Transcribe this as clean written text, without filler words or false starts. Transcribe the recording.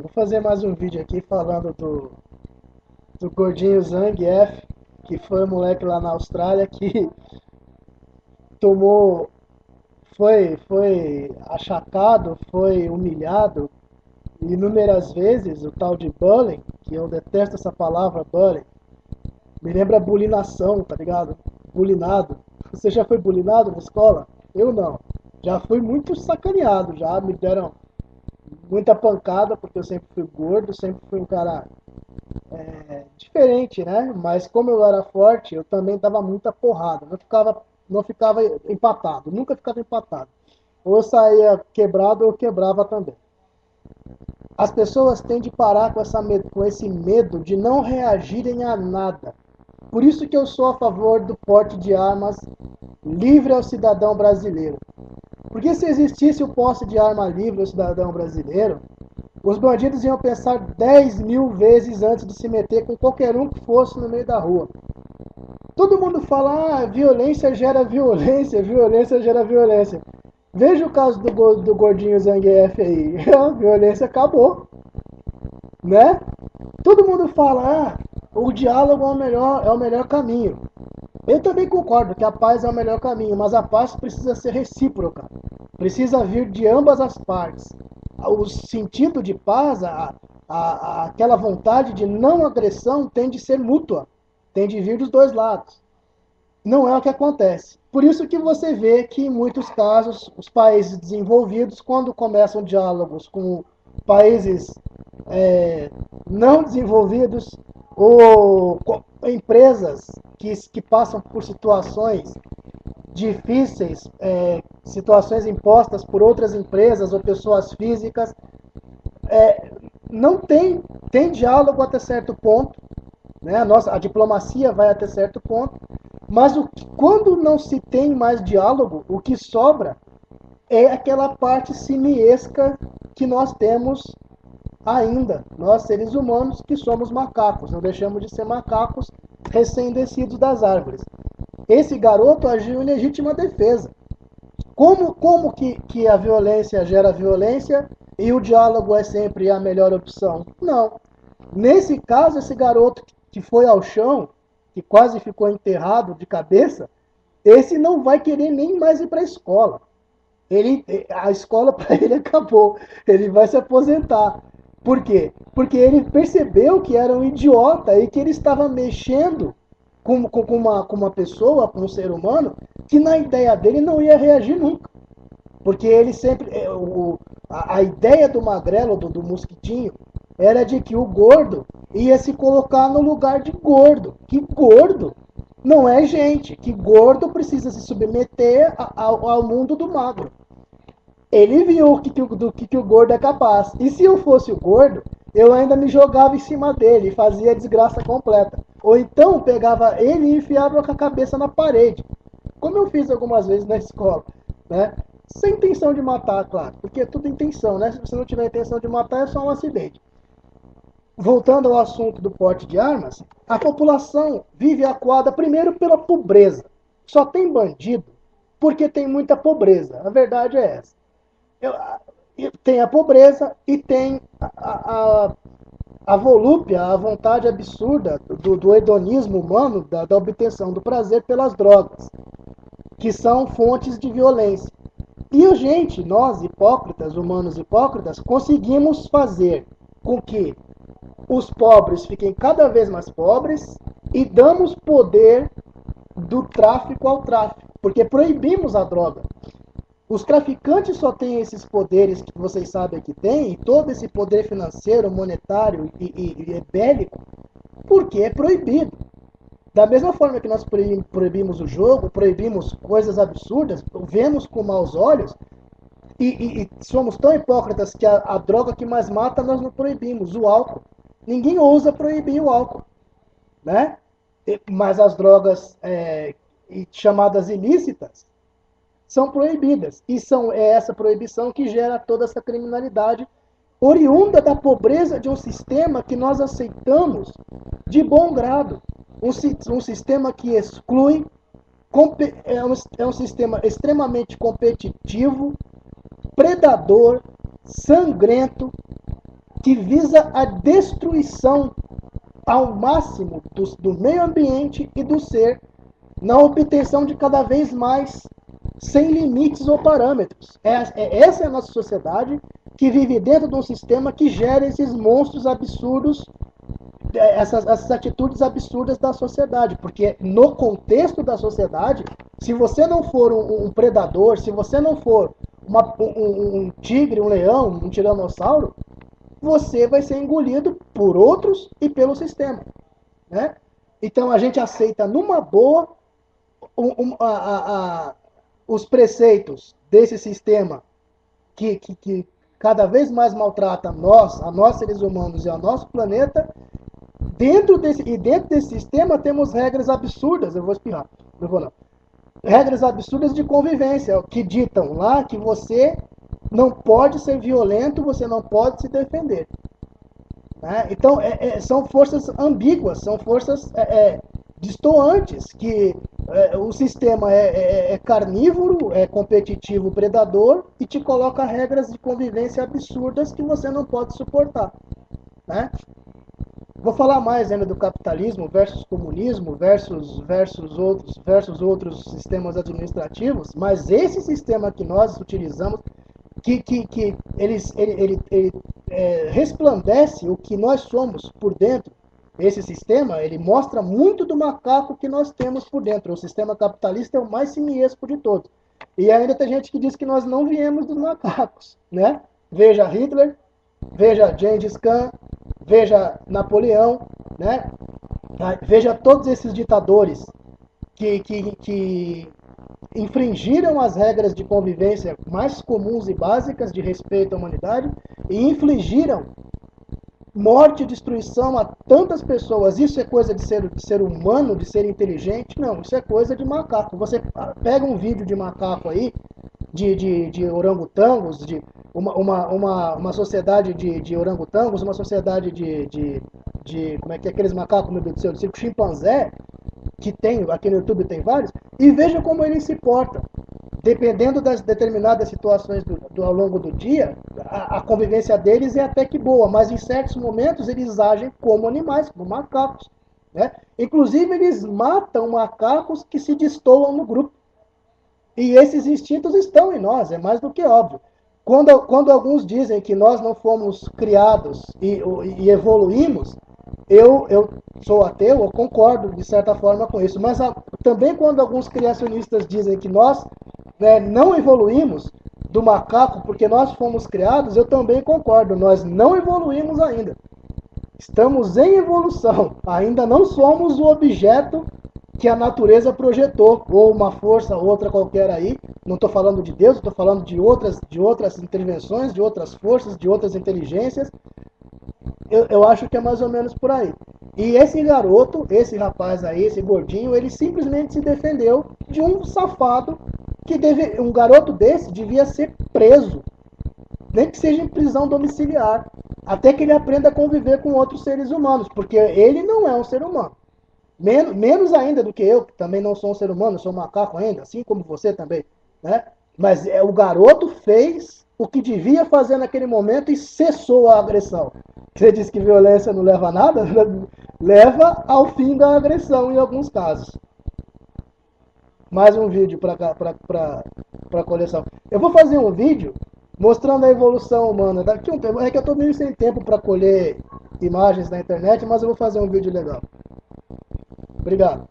Vou fazer mais um vídeo aqui falando do gordinho Zangief, que foi um moleque lá na Austrália que tomou, foi achatado, foi humilhado inúmeras vezes, o tal de bullying, que eu detesto essa palavra bullying, me lembra bulinação, tá ligado? Bulinado. Você já foi bulinado na escola? Eu não. Já fui muito sacaneado, já me deram muita pancada, porque eu sempre fui gordo, sempre fui um cara diferente, né? Mas como eu era forte, eu também dava muita porrada. Não ficava empatado, nunca ficava empatado. Ou eu saía quebrado ou eu quebrava também. As pessoas têm de parar com esse medo de não reagirem a nada. Por isso que eu sou a favor do porte de armas livre ao cidadão brasileiro. Porque se existisse o posse de arma livre ao cidadão brasileiro, os bandidos iam pensar 10.000 vezes antes de se meter com qualquer um que fosse no meio da rua. Todo mundo fala, violência gera violência, violência gera violência. Veja o caso do gordinho Zangief aí. A violência acabou, né? Todo mundo fala, o diálogo é o melhor caminho. Eu também concordo que a paz é o melhor caminho, mas a paz precisa ser recíproca. Precisa vir de ambas as partes. O sentido de paz, aquela vontade de não agressão tem de ser mútua, tem de vir dos dois lados. Não é o que acontece. Por isso que você vê que em muitos casos os países desenvolvidos, quando começam diálogos com países não desenvolvidos ou empresas que passam por situações difíceis, situações impostas por outras empresas ou pessoas físicas, não tem diálogo até certo ponto, né? A diplomacia vai até certo ponto, mas quando não se tem mais diálogo, o que sobra é aquela parte simiesca que nós temos ainda, nós seres humanos que somos macacos, não deixamos de ser macacos recém-descidos das árvores. Esse garoto agiu em legítima defesa. Como que a violência gera violência e o diálogo é sempre a melhor opção? Não. Nesse caso, esse garoto que foi ao chão, que quase ficou enterrado de cabeça, esse não vai querer nem mais ir para a escola. A escola para ele acabou. Ele vai se aposentar. Por quê? Porque ele percebeu que era um idiota e que ele estava mexendo com uma pessoa, com um ser humano, que na ideia dele não ia reagir nunca. Porque ele sempre. A ideia do magrelo, do mosquitinho, era de que o gordo ia se colocar no lugar de gordo. Que gordo não é gente. Que gordo precisa se submeter ao mundo do magro. Ele viu do que o gordo é capaz. E se eu fosse o gordo, eu ainda me jogava em cima dele e fazia a desgraça completa. Ou então pegava ele e enfiava com a cabeça na parede. Como eu fiz algumas vezes na escola, né? Sem intenção de matar, claro, porque é tudo intenção, né? Se você não tiver intenção de matar, é só um acidente. Voltando ao assunto do porte de armas, a população vive acuada primeiro pela pobreza. Só tem bandido porque tem muita pobreza. A verdade é essa. Tem a pobreza e tem a volúpia, a vontade absurda do hedonismo humano, da obtenção do prazer pelas drogas, que são fontes de violência. E a gente, nós hipócritas, humanos hipócritas, conseguimos fazer com que os pobres fiquem cada vez mais pobres e damos poder do tráfico ao tráfico, porque proibimos a droga. Os traficantes só têm esses poderes que vocês sabem que têm, e todo esse poder financeiro, monetário e bélico, porque é proibido. Da mesma forma que nós proibimos o jogo, proibimos coisas absurdas, vemos com maus olhos, e somos tão hipócritas que a droga que mais mata nós não proibimos, o álcool. Ninguém ousa proibir o álcool, né? Mas as drogas chamadas ilícitas são proibidas. E é essa proibição que gera toda essa criminalidade oriunda da pobreza de um sistema que nós aceitamos de bom grado. Um sistema que exclui, é um sistema extremamente competitivo, predador, sangrento, que visa a destruição ao máximo do meio ambiente e do ser, na obtenção de cada vez mais, sem limites ou parâmetros. Essa é a nossa sociedade, que vive dentro de um sistema que gera esses monstros absurdos, essas atitudes absurdas da sociedade. Porque no contexto da sociedade, se você não for um predador, se você não for um tigre, um leão, um tiranossauro, você vai ser engolido por outros e pelo sistema, né? Então a gente aceita numa boa os preceitos desse sistema que cada vez mais maltrata a nós seres humanos e ao nosso planeta. Dentro desse sistema temos regras absurdas, eu vou espirrar, não vou não. Regras absurdas de convivência, que ditam lá que você não pode ser violento, você não pode se defender. Né? Então, são forças ambíguas, são forças distoantes, que o sistema é carnívoro, é competitivo, predador, e te coloca regras de convivência absurdas que você não pode suportar. Né? Vou falar mais ainda do capitalismo versus comunismo versus outros sistemas administrativos, mas esse sistema que nós utilizamos, que ele resplandece o que nós somos por dentro. Esse sistema, ele mostra muito do macaco que nós temos por dentro. O sistema capitalista é o mais simiesco de todos. E ainda tem gente que diz que nós não viemos dos macacos, né? Veja Hitler, veja Gengis Khan, veja Napoleão, né? Veja todos esses ditadores que infringiram as regras de convivência mais comuns e básicas de respeito à humanidade e infligiram morte e destruição a tantas pessoas. Isso é coisa de ser humano, de ser inteligente? Não, isso é coisa de macaco. Você pega um vídeo de macaco aí, de orangotangos, de uma sociedade de orangotangos, uma sociedade como é que é aqueles macacos, meu Deus do céu, do circo chimpanzé, que tem, aqui no YouTube tem vários, e veja como eles se portam. Dependendo das determinadas situações ao longo do dia, a convivência deles é até que boa, mas em certos momentos eles agem como animais, como macacos. Né? Inclusive eles matam macacos que se destoam no grupo. E esses instintos estão em nós, é mais do que óbvio. Quando alguns dizem que nós não fomos criados e evoluímos, eu sou ateu, eu concordo de certa forma com isso. Mas também quando alguns criacionistas dizem que nós não evoluímos do macaco porque nós fomos criados, eu também concordo. Nós não evoluímos ainda. Estamos em evolução. Ainda não somos o objeto que a natureza projetou, ou uma força, outra qualquer aí. Não estou falando de Deus, estou falando de outras intervenções, de outras forças, de outras inteligências. Eu acho que é mais ou menos por aí. E esse garoto, esse rapaz aí, esse gordinho, ele simplesmente se defendeu de um safado um garoto desse devia ser preso, nem que seja em prisão domiciliar, até que ele aprenda a conviver com outros seres humanos, porque ele não é um ser humano. Menos ainda do que eu, que também não sou um ser humano, sou um macaco ainda, assim como você também. Né? Mas o garoto fez o que devia fazer naquele momento e cessou a agressão. Você diz que violência não leva a nada? Leva ao fim da agressão em alguns casos. Mais um vídeo para coleção. Eu vou fazer um vídeo mostrando a evolução humana. Daqui um tempo, é que eu estou meio sem tempo para colher imagens na internet, mas eu vou fazer um vídeo legal. Obrigado.